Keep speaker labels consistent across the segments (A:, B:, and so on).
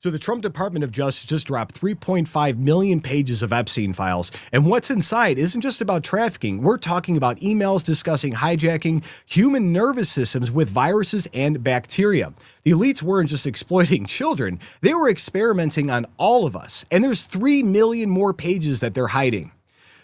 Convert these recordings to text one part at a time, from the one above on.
A: So the Trump Department of Justice just dropped 3.5 million pages of Epstein files. And what's inside isn't just about trafficking. We're talking about emails discussing hijacking human nervous systems with viruses and bacteria. The elites weren't just exploiting children. They were experimenting on all of us. And there's 3 million more pages that they're hiding.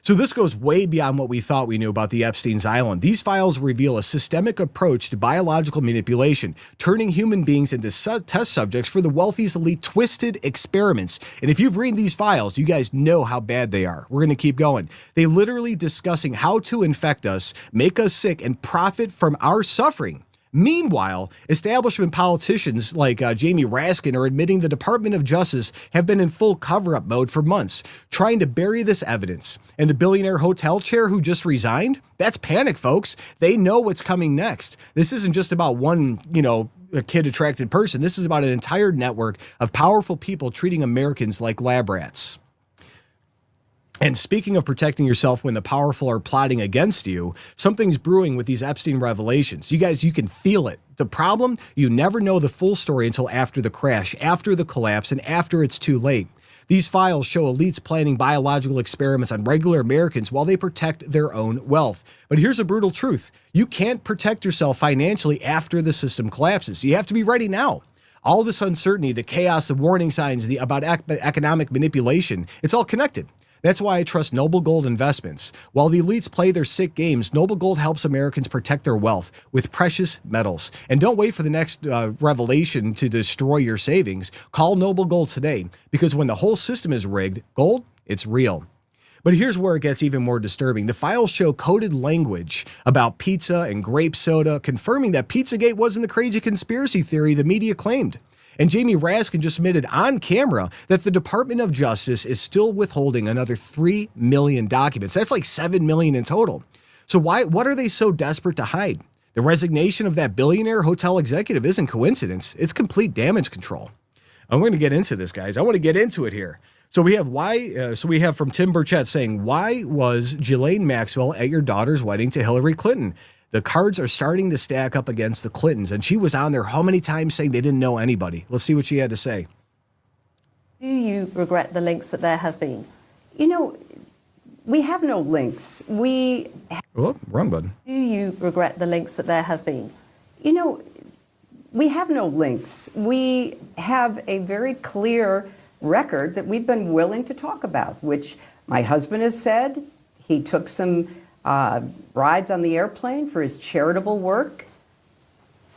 A: So this goes way beyond what we thought we knew about the Epstein's Island. These files reveal a systemic approach to biological manipulation, turning human beings into test subjects for the wealthy's elite twisted experiments. And if you've read these files, you guys know how bad they are. We're going to keep going. They literally discussing how to infect us, make us sick, and profit from our suffering. Meanwhile, establishment politicians like Jamie Raskin are admitting the Department of Justice have been in full cover-up mode for months, trying to bury this evidence. And the billionaire hotel chair who just resigned? That's panic, folks. They know what's coming next. This isn't just about one, a kid-attracted person. This is about an entire network of powerful people treating Americans like lab rats. And speaking of protecting yourself when the powerful are plotting against you, something's brewing with these Epstein revelations. You guys, you can feel it. The problem, you never know the full story until after the crash, after the collapse, and after it's too late. These files show elites planning biological experiments on regular Americans while they protect their own wealth. But here's a brutal truth. You can't protect yourself financially after the system collapses. You have to be ready now. All this uncertainty, the chaos, the warning signs, about economic manipulation, it's all connected. That's why I trust Noble Gold Investments. While the elites play their sick games, Noble Gold helps Americans protect their wealth with precious metals. And don't wait for the next revelation to destroy your savings. Call Noble Gold today, because when the whole system is rigged, gold, it's real. But here's where it gets even more disturbing. The files show coded language about pizza and grape soda, confirming that Pizzagate wasn't the crazy conspiracy theory the media claimed. And Jamie Raskin just admitted on camera that the Department of Justice is still withholding another 3 million documents. That's like 7 million in total. So what are they so desperate to hide? The resignation of that billionaire hotel executive isn't coincidence. It's complete damage control. I'm going to get into this, guys. I want to get into it here. So we have we have from Tim Burchett saying, why was Ghislaine Maxwell at your daughter's wedding to Hillary Clinton? The cards are starting to stack up against the Clintons, and she was on there how many times saying they didn't know anybody? Let's see what she had to say.
B: Do you regret the links that there have been?
C: We have no links.
A: Oh, wrong button.
B: Do you regret the links that there have been?
C: We have no links. We have a very clear record that we've been willing to talk about, which my husband has said. He took some rides on the airplane for his charitable work.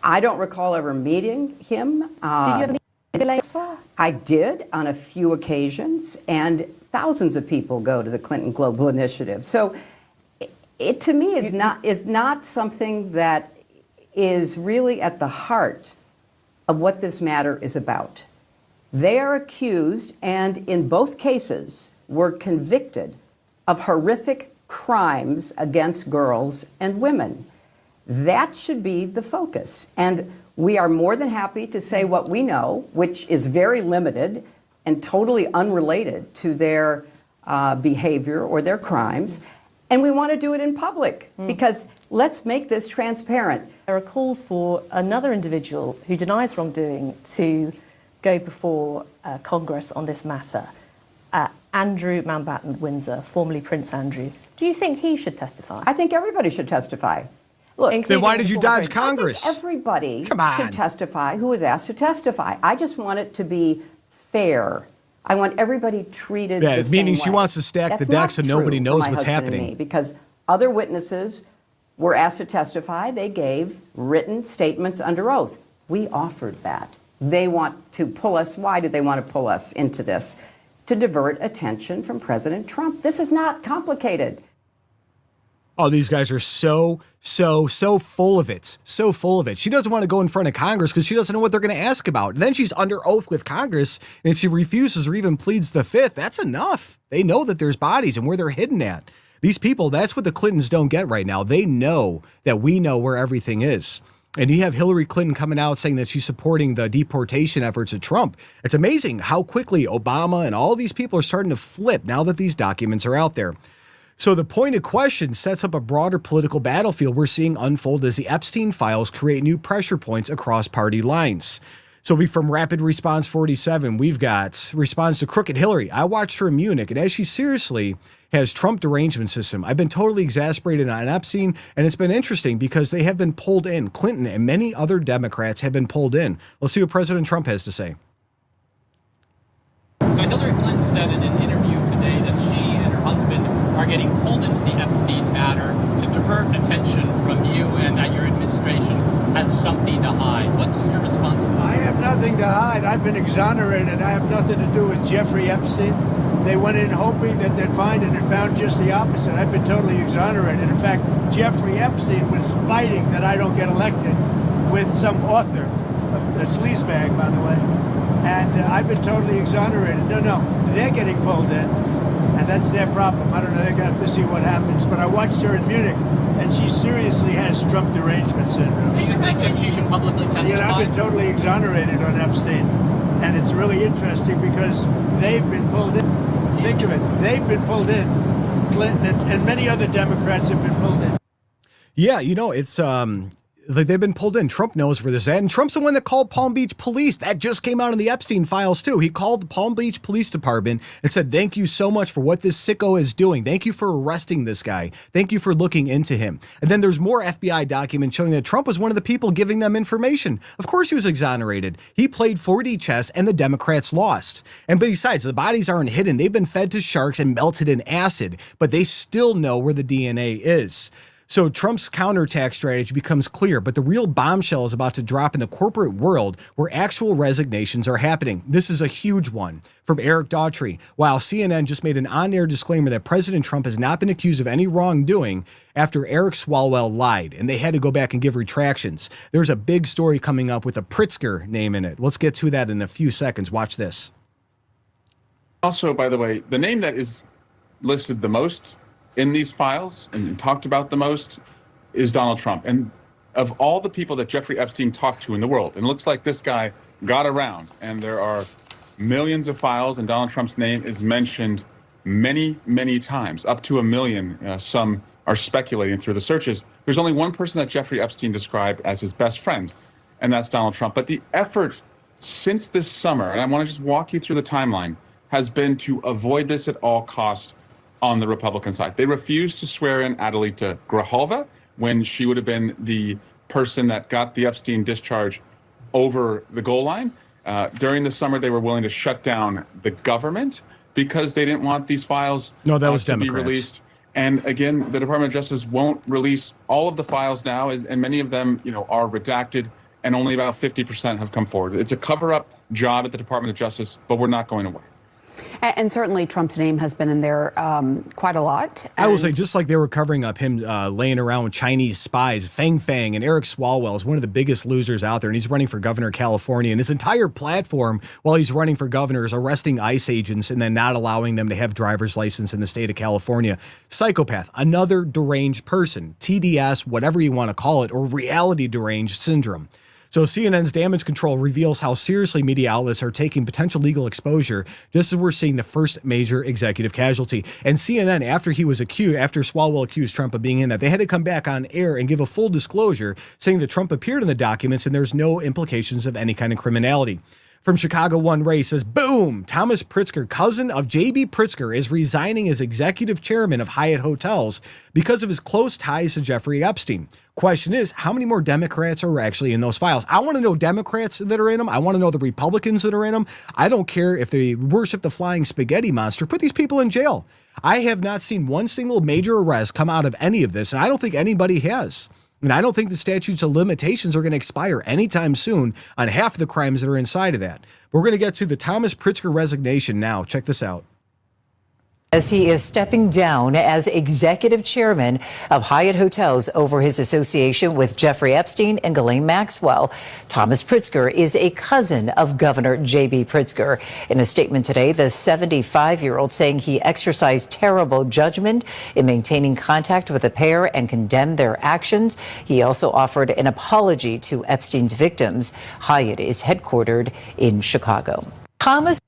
C: I don't recall ever meeting him.
B: Did you have any links?
C: I did on a few occasions, and thousands of people go to the Clinton Global Initiative. So it to me is not something that is really at the heart of what this matter is about. They are accused, and in both cases were convicted of horrific crimes against girls and women. That should be the focus. And we are more than happy to say what we know, which is very limited and totally unrelated to their behavior or their crimes. And we want to do it in public because let's make this transparent.
B: There are calls for another individual who denies wrongdoing to go before Congress on this matter. Andrew Mountbatten Windsor, formerly Prince Andrew. Do you think he should testify?
C: I think everybody should testify. Look,
A: then why did you dodge Congress?
C: I think everybody should testify who is asked to testify. I just want it to be fair. I want everybody treated the same
A: meaning
C: way.
A: she wants to stack the deck so nobody knows what's happening.
C: Because other witnesses were asked to testify. They gave written statements under oath. We offered that. They want to pull us. Why did they want to pull us into this? To divert attention from President Trump. This is not complicated.
A: Oh, these guys are so full of it. So full of it. She doesn't want to go in front of Congress because she doesn't know what they're going to ask about. And then she's under oath with Congress. And if she refuses or even pleads the fifth, that's enough. They know that there's bodies and where they're hidden at. These people, that's what the Clintons don't get right now. They know that we know where everything is. And you have Hillary Clinton coming out saying that she's supporting the deportation efforts of Trump. It's amazing how quickly Obama and all these people are starting to flip now that these documents are out there. So the point of question sets up a broader political battlefield we're seeing unfold as the Epstein files create new pressure points across party lines. So we from Rapid Response 47, we've got response to Crooked Hillary. I watched her in Munich, and as she seriously has Trump derangement system, I've been totally exasperated on Epstein, and it's been interesting because they have been pulled in. Clinton and many other Democrats have been pulled in. Let's see what President Trump has to say.
D: So Hillary Clinton said in an interview today that she and her husband are getting pulled into the Epstein matter to divert attention from you and that your administration has something to hide. What's your response to that?
E: I have nothing to hide. I've been exonerated. I have nothing to do with Jeffrey Epstein. They went in hoping that they'd find it and found just the opposite. I've been totally exonerated. In fact, Jeffrey Epstein was fighting that I don't get elected with some author, a sleazebag, by the way. And I've been totally exonerated. No, they're getting pulled in, and that's their problem. I don't know, they're going to have to see what happens. But I watched her in Munich, and she seriously has Trump derangement syndrome.
D: Do you think that she should publicly testify?
E: You know, I've been totally exonerated on Epstein, and it's really interesting because they've been pulled in. Think of it. They've been pulled in. Clinton and many other Democrats have been pulled in.
A: Yeah, you know, it's like they've been pulled in. Trump knows where this is at. And Trump's the one that called Palm Beach Police. That just came out in the Epstein files, too. He called the Palm Beach Police Department and said, thank you so much for what this sicko is doing. Thank you for arresting this guy. Thank you for looking into him. And then there's more FBI documents showing that Trump was one of the people giving them information. Of course he was exonerated. He played 4D chess and the Democrats lost. And besides, the bodies aren't hidden. They've been fed to sharks and melted in acid, but they still know where the DNA is. So Trump's counterattack strategy becomes clear, but the real bombshell is about to drop in the corporate world where actual resignations are happening. This is a huge one from Eric Daughtry. While CNN just made an on-air disclaimer that President Trump has not been accused of any wrongdoing after Eric Swalwell lied, and they had to go back and give retractions. There's a big story coming up with a Pritzker name in it. Let's get to that in a few seconds. Watch this.
F: Also, by the way, the name that is listed the most in these files and talked about the most is Donald Trump. And of all the people that Jeffrey Epstein talked to in the world, and it looks like this guy got around, and there are millions of files, and Donald Trump's name is mentioned many, many times, up to 1 million. Some are speculating through the searches. There's only one person that Jeffrey Epstein described as his best friend, and that's Donald Trump. But the effort since this summer, and I want to just walk you through the timeline, has been to avoid this at all costs on the Republican side. They refused to swear in Adelita Grijalva when she would have been the person that got the Epstein discharge over the goal line. During the summer, they were willing to shut down the government because they didn't want these files
A: to
F: be released. And again, the Department of Justice won't release all of the files now, and many of them, are redacted, and only about 50% have come forward. It's a cover-up job at the Department of Justice, but we're not going away.
G: And certainly Trump's name has been in there quite a lot.
A: I will say, just like they were covering up him laying around with Chinese spies, Fang Fang and Eric Swalwell is one of the biggest losers out there, and he's running for governor of California. And his entire platform while he's running for governor is arresting ICE agents and then not allowing them to have driver's license in the state of California. Psychopath, another deranged person, TDS, whatever you want to call it, or reality deranged syndrome. So CNN's damage control reveals how seriously media outlets are taking potential legal exposure, just as we're seeing the first major executive casualty. And CNN, after Swalwell accused Trump of being in that, they had to come back on air and give a full disclosure saying that Trump appeared in the documents and there's no implications of any kind of criminality. From Chicago One Ray says, boom, Thomas Pritzker, cousin of J.B. Pritzker, is resigning as executive chairman of Hyatt Hotels because of his close ties to Jeffrey Epstein. Question is, how many more Democrats are actually in those files? I want to know Democrats that are in them. I want to know the Republicans that are in them. I don't care if they worship the flying spaghetti monster. Put these people in jail. I have not seen one single major arrest come out of any of this, and I don't think anybody has. And I don't think the statutes of limitations are going to expire anytime soon on half of the crimes that are inside of that. But we're going to get to the Thomas Pritzker resignation now. Check this out.
H: As he is stepping down as executive chairman of Hyatt Hotels over his association with Jeffrey Epstein and Ghislaine Maxwell. Thomas Pritzker is a cousin of Governor J.B. Pritzker. In a statement today, the 75-year-old saying he exercised terrible judgment in maintaining contact with the pair and condemned their actions. He also offered an apology to Epstein's victims. Hyatt is headquartered in Chicago. Thomas.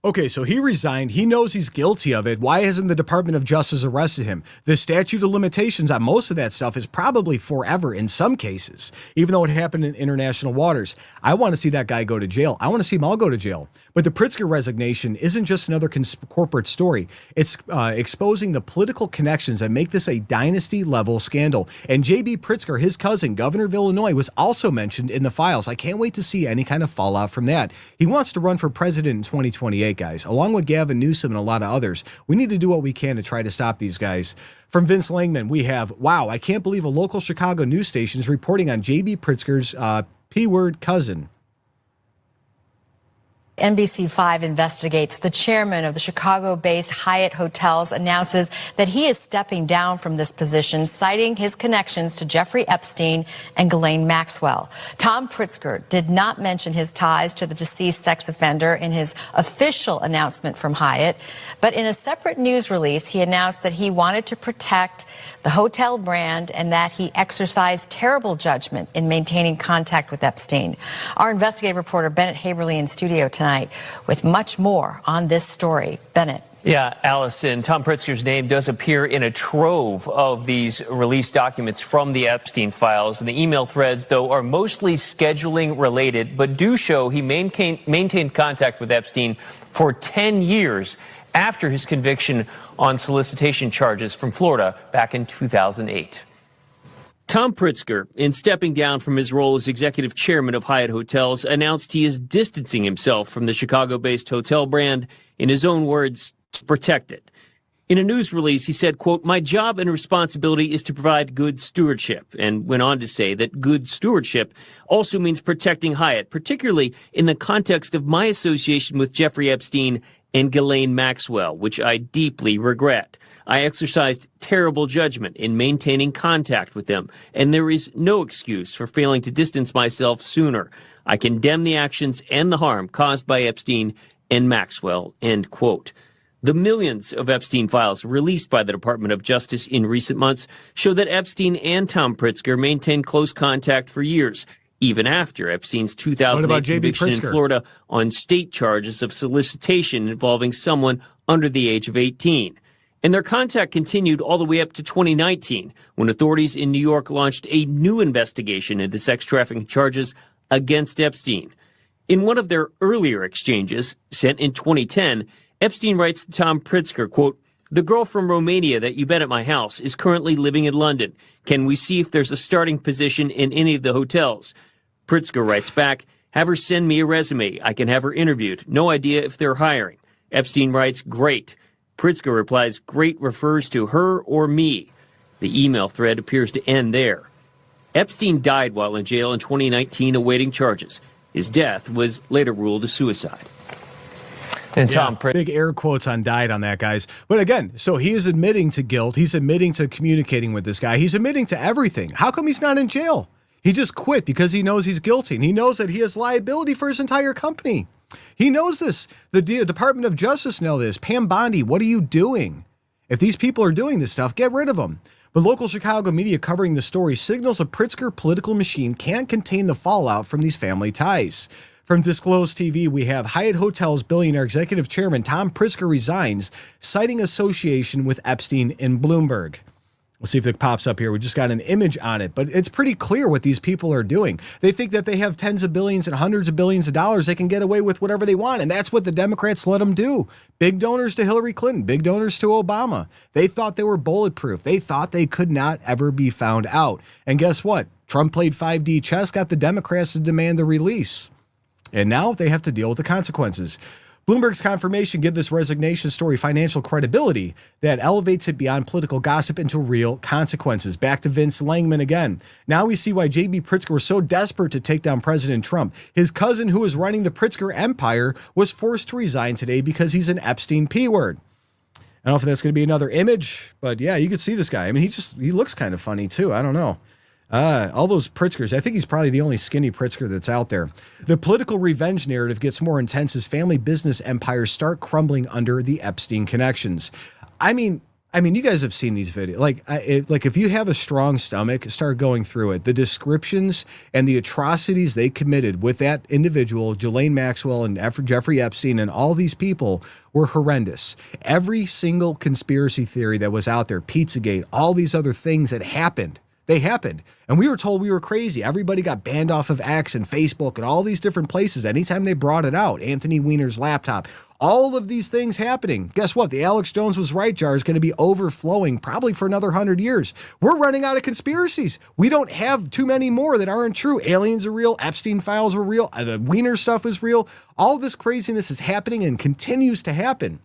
A: Okay, so he resigned. He knows he's guilty of it. Why hasn't the Department of Justice arrested him? The statute of limitations on most of that stuff is probably forever in some cases, even though it happened in international waters. I want to see that guy go to jail. I want to see them all go to jail. But the Pritzker resignation isn't just another corporate story. It's exposing the political connections that make this a dynasty-level scandal. And J.B. Pritzker, his cousin, governor of Illinois, was also mentioned in the files. I can't wait to see any kind of fallout from that. He wants to run for president in 2028, guys, along with Gavin Newsom and a lot of others. We need to do what we can to try to stop these guys. From Vince Langman, we have, wow, I can't believe a local Chicago news station is reporting on J.B. Pritzker's P-word cousin.
I: NBC5 investigates. The chairman of the Chicago-based Hyatt Hotels announces that he is stepping down from this position, citing his connections to Jeffrey Epstein and Ghislaine Maxwell. Tom Pritzker did not mention his ties to the deceased sex offender in his official announcement from Hyatt, but in a separate news release, he announced that he wanted to protect the hotel brand and that he exercised terrible judgment in maintaining contact with Epstein. Our investigative reporter Bennett Haberly in studio tonight with much more on this story. Bennett.
J: Yeah, Allison, Tom Pritzker's name does appear in a trove of these released documents from the Epstein files. And the email threads, though, are mostly scheduling related, but do show he maintained contact with Epstein for 10 years after his conviction on solicitation charges from Florida back in 2008. Tom Pritzker, in stepping down from his role as executive chairman of Hyatt Hotels, announced he is distancing himself from the Chicago-based hotel brand, in his own words, to protect it. In a news release, he said, quote, "My job and responsibility is to provide good stewardship," and went on to say that good stewardship also means protecting Hyatt, particularly in the context of my association with Jeffrey Epstein and Ghislaine Maxwell, which I deeply regret. I exercised terrible judgment in maintaining contact with them, and there is no excuse for failing to distance myself sooner. I condemn the actions and the harm caused by Epstein and Maxwell, end quote. The millions of Epstein files released by the Department of Justice in recent months show that Epstein and Tom Pritzker maintained close contact for years, even after Epstein's 2008 conviction in Florida on state charges of solicitation involving someone under the age of 18. And their contact continued all the way up to 2019, when authorities in New York launched a new investigation into sex trafficking charges against Epstein. In one of their earlier exchanges, sent in 2010, Epstein writes to Tom Pritzker, quote, "The girl from Romania that you met at my house is currently living in London. Can we see if there's a starting position in any of the hotels?" Pritzker writes back, "Have her send me a resume. I can have her interviewed. No idea if they're hiring." Epstein writes, "Great." Pritzker replies, "Great" refers to her or me. The email thread appears to end there. Epstein died while in jail in 2019 awaiting charges. His death was later ruled a suicide. And Tom Pritzker.
A: Big air quotes on died on that, guys. But again, so he is admitting to guilt. He's admitting to communicating with this guy. He's admitting to everything. How come he's not in jail? He just quit because he knows he's guilty, and he knows that he has liability for his entire company. He knows this. The Department of Justice know this. Pam Bondi, what are you doing? If these people are doing this stuff, get rid of them. But local Chicago media covering the story signals a Pritzker political machine can't contain the fallout from these family ties. From Disclosed TV, we have Hyatt Hotels billionaire executive chairman Tom Pritzker resigns, citing association with Epstein and Bloomberg. We'll see if it pops up here. We just got an image on it, but it's pretty clear what these people are doing. They think that they have tens of billions and hundreds of billions of dollars. They can get away with whatever they want, and that's what the Democrats let them do. Big donors to Hillary Clinton, big donors to Obama. They thought they were bulletproof. They thought they could not ever be found out. And guess what? Trump played 5D chess, got the Democrats to demand the release. And now they have to deal with the consequences. Bloomberg's confirmation gives this resignation story financial credibility that elevates it beyond political gossip into real consequences. Back to Vince Langman again. Now we see why J.B. Pritzker was so desperate to take down President Trump. His cousin, who was running the Pritzker empire, was forced to resign today because he's an Epstein P-word. I don't know if that's going to be another image, but yeah, you could see this guy. I mean, he looks kind of funny too. I don't know. All those Pritzkers, I think he's probably the only skinny Pritzker that's out there. The political revenge narrative gets more intense as family business empires start crumbling under the Epstein connections. I mean, I mean, you guys have seen these videos. Like if you have a strong stomach, start going through it. The descriptions and the atrocities they committed with that individual, Ghislaine Maxwell and Jeffrey Epstein and all these people were horrendous. Every single conspiracy theory that was out there, Pizzagate, all these other things that happened, they happened. And we were told we were crazy. Everybody got banned off of X and Facebook and all these different places anytime they brought it out. Anthony Weiner's laptop. All of these things happening. Guess what? The Alex Jones was right jar is going to be overflowing probably for another 100 years. We're running out of conspiracies. We don't have too many more that aren't true. Aliens are real. Epstein files were real. The Weiner stuff is real. All this craziness is happening and continues to happen.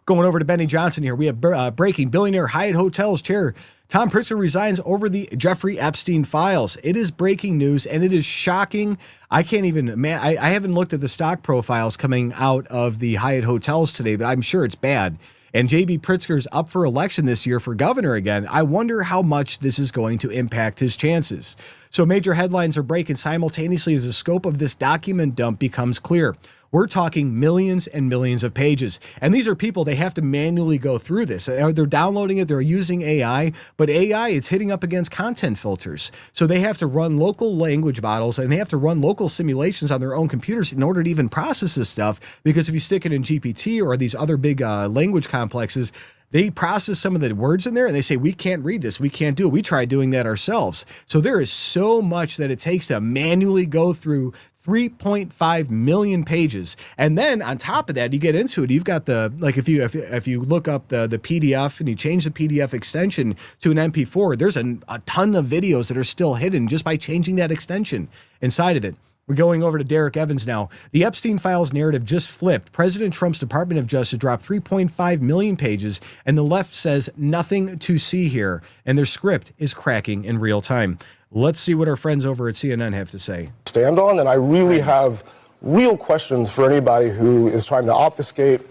A: Going over to Benny Johnson here. We have breaking. Billionaire Hyatt Hotels chair Tom Pritzker resigns over the Jeffrey Epstein files. It is breaking news, and it is shocking. I can't even, I haven't looked at the stock profiles coming out of the Hyatt Hotels today, but I'm sure it's bad. And J.B. Pritzker's up for election this year for governor again. I wonder how much this is going to impact his chances. So major headlines are breaking simultaneously as the scope of this document dump becomes clear. We're talking millions and millions of pages. And these are people, they have to manually go through this. They're downloading it, they're using AI, but AI, it's hitting up against content filters. So they have to run local language models and they have to run local simulations on their own computers in order to even process this stuff. Because if you stick it in GPT or these other big language complexes, they process some of the words in there and they say, we can't read this. We can't do it. We tried doing that ourselves. So there is so much that it takes to manually go through 3.5 million pages. And then on top of that, you get into it. You've got the, like if you look up the PDF and you change the PDF extension to an MP4, there's a ton of videos that are still hidden just by changing that extension inside of it. We're going over to Derek Evans now. The Epstein files narrative just flipped. President Trump's Department of Justice dropped 3.5 million pages, and the left says nothing to see here, and their script is cracking in real time. Let's see what our friends over at CNN have to say.
K: Stand on, and I really have real questions for anybody who is trying to obfuscate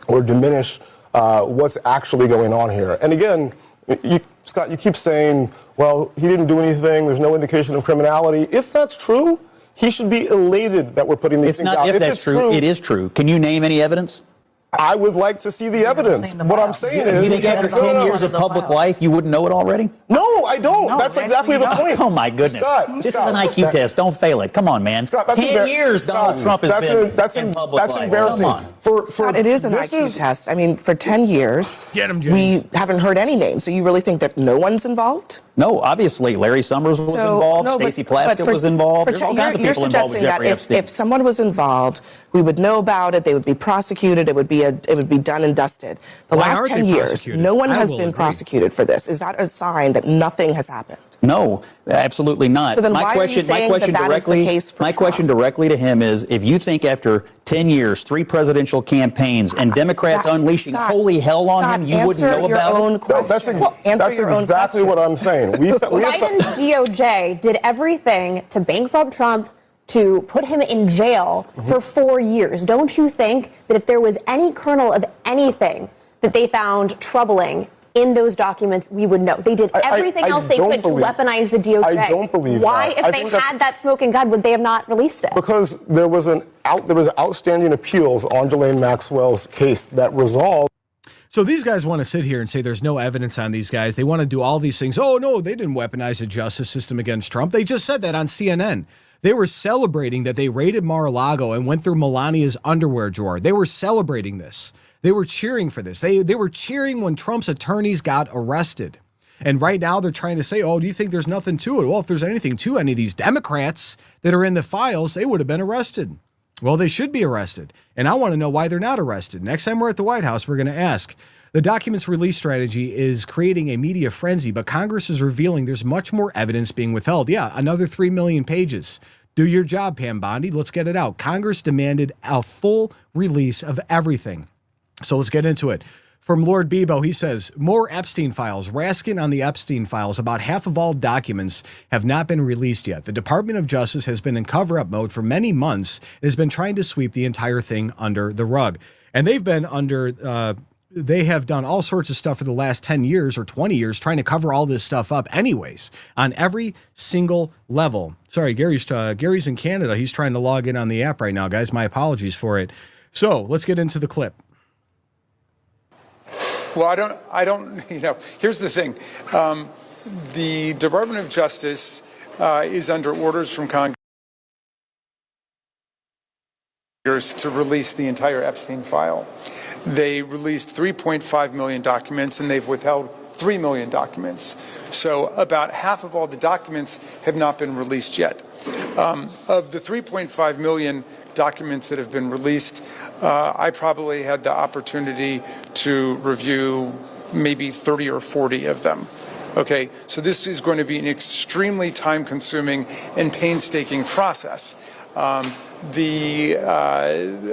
K: or diminish what's actually going on here. And again, Scott, you keep saying, well, he didn't do anything, there's no indication of criminality. If that's true, he should be elated that we're putting these things out.
L: It's not if that's true, it is true. Can you name any evidence?
K: I would like to see the evidence. What I'm saying is...
L: You think after 10 years of public life, you wouldn't know it already?
K: No, I don't.
L: No,
K: that's exactly the point.
L: Oh, my goodness.
K: Scott,
L: this is an IQ test. Don't fail it. Come on, man.
K: Scott,
L: 10 years Donald Trump has been in public life.
K: That's embarrassing.
L: Come on.
M: Scott, it is an IQ test. I mean, for 10 years, we haven't heard any names. So you really think that no one's involved?
L: No, obviously. Larry Summers was involved. Stacey Plaskett was involved. There's all kinds of people involved with Jeffrey Epstein.
M: If someone was involved, we would know about it. They would be prosecuted. It would be done and dusted. The last 10 years, no one has been prosecuted for this. Is that a sign that nothing has happened?
L: No, absolutely not.
M: So then why are you saying that that is the case for Trump?
L: My question directly to him is, if you think after 10 years, 3 presidential campaigns, and Democrats unleashing holy hell on him, you wouldn't know about it?
K: No, that's exactly what I'm saying.
N: Biden's DOJ did everything to bankrupt Trump, to put him in jail for 4 years. Don't you think that if there was any kernel of anything that they found troubling in those documents, we would know? They did everything else they could to weaponize the DOJ.
K: I don't believe
N: Why,
K: that.
N: if they had that smoking gun, would they have not released it?
K: Because there was outstanding appeals on Ghislaine Maxwell's case that resolved.
A: So these guys want to sit here and say there's no evidence on these guys. They want to do all these things. Oh, no, they didn't weaponize the justice system against Trump. They just said that on CNN. They were celebrating that they raided Mar-a-Lago and went through Melania's underwear drawer. They were celebrating this. They were cheering for this. They were cheering when Trump's attorneys got arrested. And right now they're trying to say, oh, do you think there's nothing to it? Well, if there's anything to any of these Democrats that are in the files, they would have been arrested. Well, they should be arrested. And I want to know why they're not arrested. Next time we're at the White House, we're going to ask. The documents release strategy is creating a media frenzy, but Congress is revealing there's much more evidence being withheld. Yeah, another 3 million pages. Do your job, Pam Bondi. Let's get it out. Congress demanded a full release of everything. So let's get into it. From Lord Bebo, he says, more Epstein files. Raskin on the Epstein files. About half of all documents have not been released yet. The Department of Justice has been in cover-up mode for many months and has been trying to sweep the entire thing under the rug. And they've been under... They have done all sorts of stuff for the last 10 years or 20 years trying to cover all this stuff up anyways on every single level. Sorry, Gary's in Canada. He's trying to log in on the app right now, guys. My apologies for it. So let's get into the clip.
O: Well, I don't, here's the thing. The Department of Justice is under orders from Congress to release the entire Epstein file. They released 3.5 million documents, and they've withheld 3 million documents. So about half of all the documents have not been released yet. Of the 3.5 million documents that have been released, I probably had the opportunity to review maybe 30 or 40 of them. Okay, so this is going to be an extremely time-consuming and painstaking process. The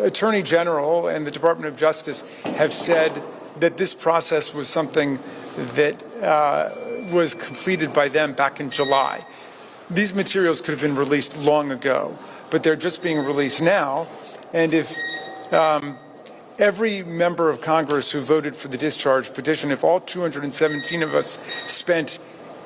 O: Attorney General and the Department of Justice have said that this process was something that was completed by them back in July. These materials could have been released long ago, but they're just being released now. And if every member of Congress who voted for the discharge petition, if all 217 of us spent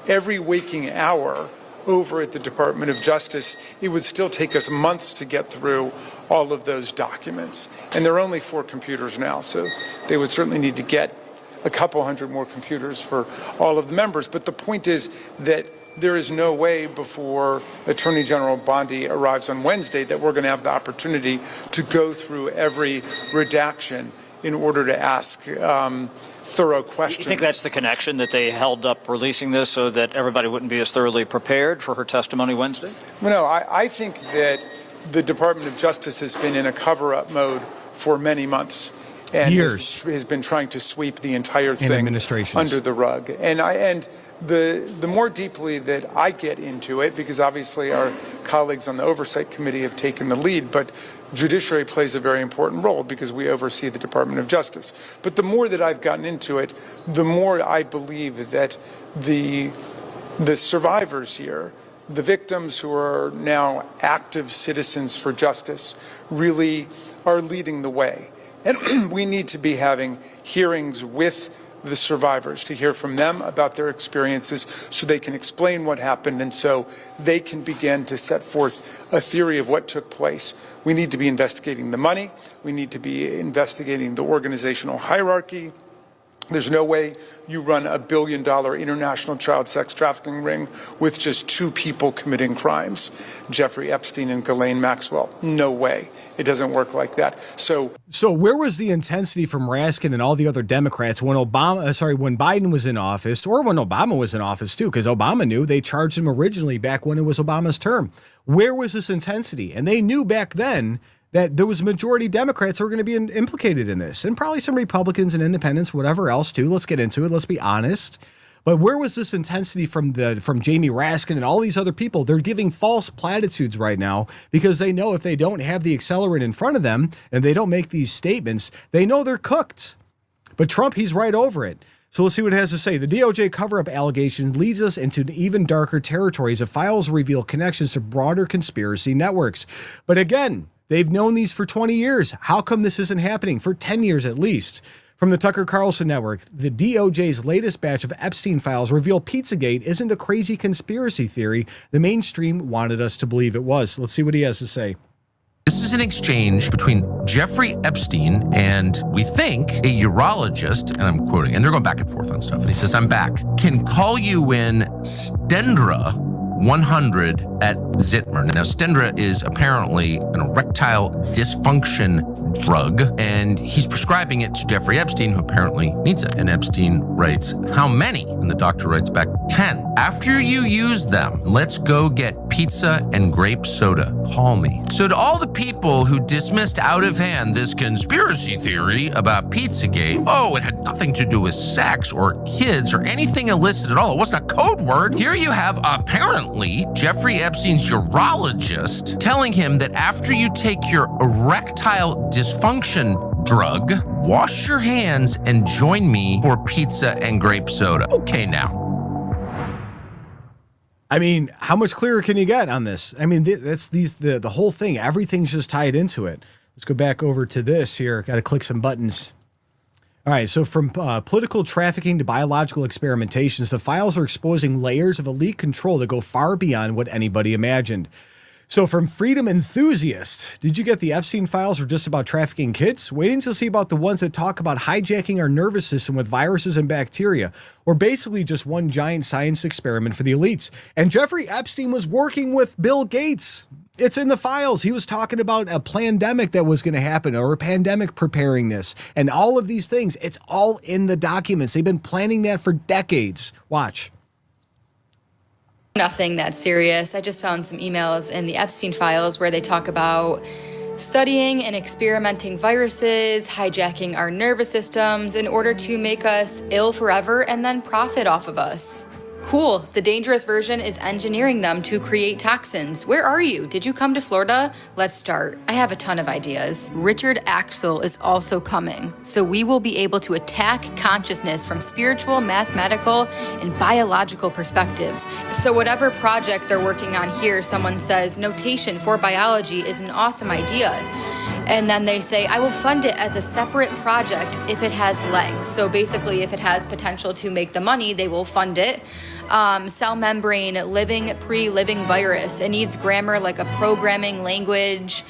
O: every waking hour over at the Department of Justice, it would still take us months to get through all of those documents. And there are only 4 computers now, so they would certainly need to get a couple hundred more computers for all of the members. But the point is that there is no way before Attorney General Bondi arrives on Wednesday that we're going to have the opportunity to go through every redaction in order to ask thorough questions.
P: You think that's the connection, that they held up releasing this so that everybody wouldn't be as thoroughly prepared for her testimony Wednesday?
O: No, I think that the Department of Justice has been in a cover-up mode for many months. And
A: years.
O: Has been trying to sweep the entire thing
A: administrations
O: under the rug. And the more deeply that I get into it, because obviously our colleagues on the Oversight Committee have taken the lead, but judiciary plays a very important role because we oversee the Department of Justice. But the more that I've gotten into it, the more I believe that the survivors here, the victims who are now active citizens for justice, really are leading the way. And we need to be having hearings with the survivors to hear from them about their experiences so they can explain what happened and so they can begin to set forth a theory of what took place. We need to be investigating the money. We need to be investigating the organizational hierarchy. There's no way you run $1 billion international child sex trafficking ring with just 2 people committing crimes, Jeffrey Epstein and Ghislaine Maxwell. No way. It doesn't work like that. So
A: where was the intensity from Raskin and all the other Democrats when when Biden was in office, or when Obama was in office too, because Obama knew they charged him originally back when it was Obama's term. Where was this intensity? And they knew back then that there was a majority Democrats who were going to be implicated in this, and probably some Republicans and independents, whatever else too. Let's get into it. Let's be honest. But where was this intensity from Jamie Raskin and all these other people? They're giving false platitudes right now because they know if they don't have the accelerant in front of them and they don't make these statements, they know they're cooked. But Trump, he's right over it. So let's see what it has to say. The DOJ cover-up allegation leads us into even darker territories as files reveal connections to broader conspiracy networks. But again, they've known these for 20 years. How come this isn't happening? For 10 years at least. From the Tucker Carlson Network, the DOJ's latest batch of Epstein files reveal Pizzagate isn't the crazy conspiracy theory the mainstream wanted us to believe it was. Let's see what he has to say.
Q: This is an exchange between Jeffrey Epstein and, we think, a urologist, and I'm quoting, and they're going back and forth on stuff, and he says, "I'm back. Can call you in Stendra 100 at Zitmer." Now, Stendra is apparently an erectile dysfunction drug, and he's prescribing it to Jeffrey Epstein, who apparently needs it. And Epstein writes, "How many?" And the doctor writes back, 10. "After you use them, let's go get pizza and grape soda. Call me." So to all the people who dismissed out of hand this conspiracy theory about Pizzagate, oh, it had nothing to do with sex or kids or anything illicit at all, it wasn't a code word. Here you have apparently Jeffrey Epstein's urologist telling him that after you take your erectile dysfunction drug, wash your hands and join me for pizza and grape soda. Okay, now.
A: I mean, how much clearer can you get on this? I mean, that's the whole thing. Everything's just tied into it. Let's go back over to this here. Got to click some buttons. All right, so from political trafficking to biological experimentations, the files are exposing layers of elite control that go far beyond what anybody imagined. So from Freedom Enthusiast, did you get the Epstein files were just about trafficking kids? Waiting to see about the ones that talk about hijacking our nervous system with viruses and bacteria, or basically just one giant science experiment for the elites. And Jeffrey Epstein was working with Bill Gates. It's in the files. He was talking about a pandemic that was going to happen, or a pandemic preparedness, and all of these things. It's all in the documents. They've been planning that for decades. Watch.
R: Nothing that serious. I just found some emails in the Epstein files where they talk about studying and experimenting viruses, hijacking our nervous systems in order to make us ill forever and then profit off of us. Cool. The dangerous version is engineering them to create toxins. Where are you? Did you come to Florida? Let's start. I have a ton of ideas. Richard Axel is also coming, so we will be able to attack consciousness from spiritual, mathematical, and biological perspectives. So whatever project they're working on here, someone says notation for biology is an awesome idea. And then they say, I will fund it as a separate project if it has legs. So basically, if it has potential to make the money, they will fund it. Cell membrane, living, pre-living virus. It needs grammar like a programming language.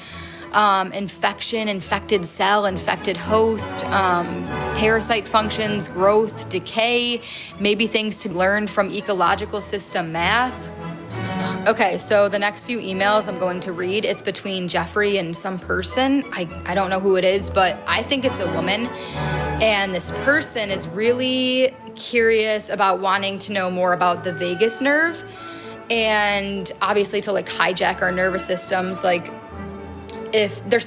R: Infection, infected cell, infected host, parasite functions, growth, decay, maybe things to learn from ecological system math. What the fuck? Okay, so the next few emails I'm going to read, it's between Jeffrey and some person. I don't know who it is, but I think it's a woman. And this person is really curious about wanting to know more about the vagus nerve, and obviously to like hijack our nervous systems. Like if they're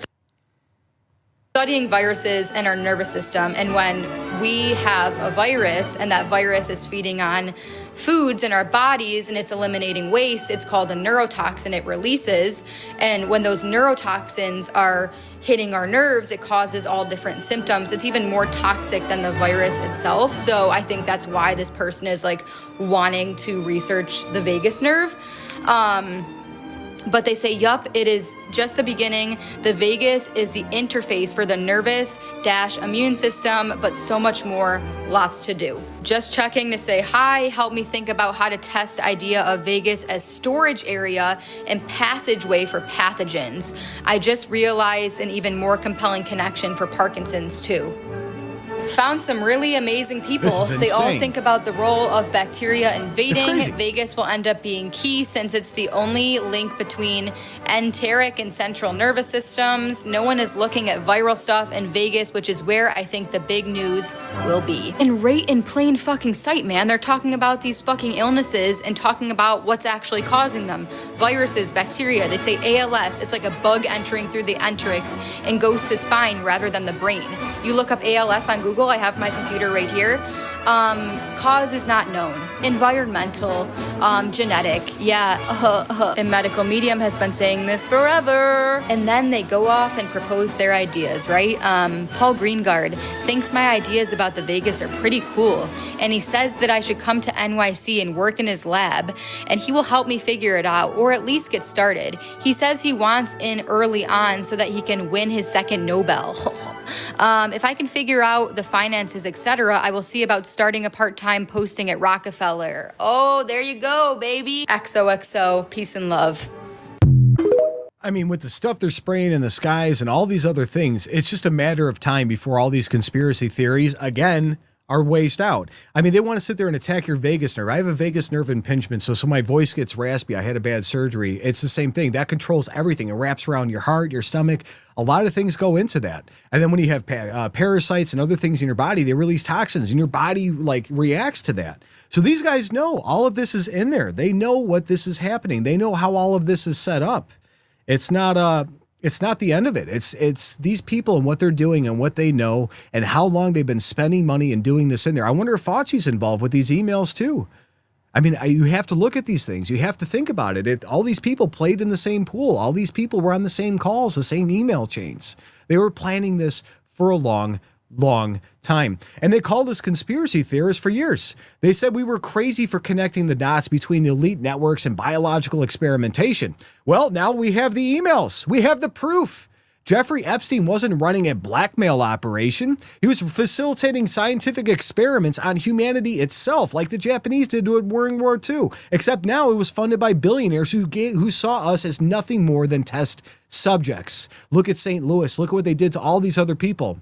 R: studying viruses and our nervous system, and when we have a virus and that virus is feeding on foods in our bodies and it's eliminating waste, it's called a neurotoxin, it releases. And when those neurotoxins are hitting our nerves, it causes all different symptoms. It's even more toxic than the virus itself. So I think that's why this person is like wanting to research the vagus nerve. But they say, yup, it is just the beginning. The vagus is the interface for the nervous-immune system, but so much more, lots to do. Just checking to say hi, help me think about how to test idea of vagus as storage area and passageway for pathogens. I just realized an even more compelling connection for Parkinson's too. Found some really amazing people. They all think about the role of bacteria invading. Vagus will end up being key since it's the only link between enteric and central nervous systems. No one is looking at viral stuff in Vegas, which is where I think the big news will be. And right in plain fucking sight, man, they're talking about these fucking illnesses and talking about what's actually causing them. Viruses, bacteria, they say ALS, it's like a bug entering through the enterics and goes to spine rather than the brain. You look up ALS on Google, I have my computer right here. Cause is not known. Environmental, genetic, and medical medium has been saying this forever. And then they go off and propose their ideas, right? Paul Greengard thinks my ideas about the vagus are pretty cool. And he says that I should come to NYC and work in his lab, and he will help me figure it out, or at least get started. He says he wants in early on so that he can win his second Nobel. If I can figure out the finances, etc., I will see about starting a part-time posting at Rockefeller. Oh, there you go, baby. XOXO, peace and love.
A: I mean, with the stuff they're spraying in the skies and all these other things, it's just a matter of time before all these conspiracy theories, again, are waged out. I mean, they want to sit there and attack your vagus nerve. I have a vagus nerve impingement, so my voice gets raspy. I had a bad surgery. It's the same thing. That controls everything. It wraps around your heart, your stomach. A lot of things go into that. And then when you have parasites and other things in your body, they release toxins, and your body like reacts to that. So these guys know all of this is in there. They know what this is happening. They know how all of this is set up. It's not the end of it. It's these people and what they're doing and what they know and how long they've been spending money and doing this in there. I wonder if Fauci's involved with these emails too. I mean, you have to look at these things. You have to think about it. All these people played in the same pool. All these people were on the same calls, the same email chains. They were planning this for a long time. And they called us conspiracy theorists for years. They said we were crazy for connecting the dots between the elite networks and biological experimentation. Well, now we have the emails. We have the proof. Jeffrey Epstein wasn't running a blackmail operation. He was facilitating scientific experiments on humanity itself, like the Japanese did during World War II, except now it was funded by billionaires who saw us as nothing more than test subjects. Look at St. Louis. Look at what they did to all these other people.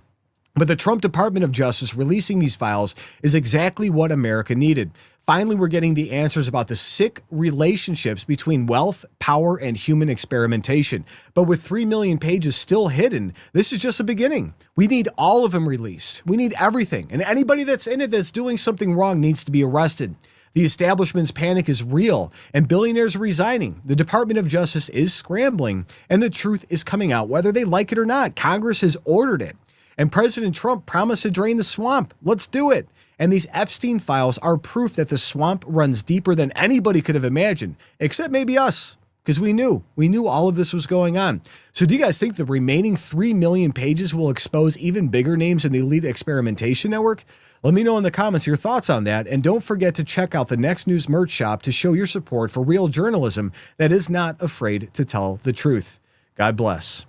A: But the Trump Department of Justice releasing these files is exactly what America needed. Finally, we're getting the answers about the sick relationships between wealth, power, and human experimentation. But with 3 million pages still hidden, this is just the beginning. We need all of them released. We need everything. And anybody that's in it that's doing something wrong needs to be arrested. The establishment's panic is real, and billionaires are resigning. The Department of Justice is scrambling, and the truth is coming out, whether they like it or not. Congress has ordered it. And President Trump promised to drain the swamp. Let's do it. And these Epstein files are proof that the swamp runs deeper than anybody could have imagined, except maybe us, because we knew all of this was going on. So do you guys think the remaining 3 million pages will expose even bigger names in the elite experimentation network? Let me know in the comments your thoughts on that. And don't forget to check out the Next News merch shop to show your support for real journalism that is not afraid to tell the truth. God bless.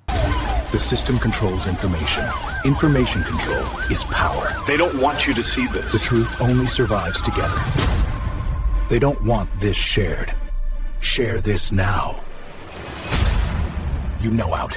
S: The system controls information. Information control is power. They don't want you to see this. The truth only survives together. They don't want this shared. Share this now. You know out.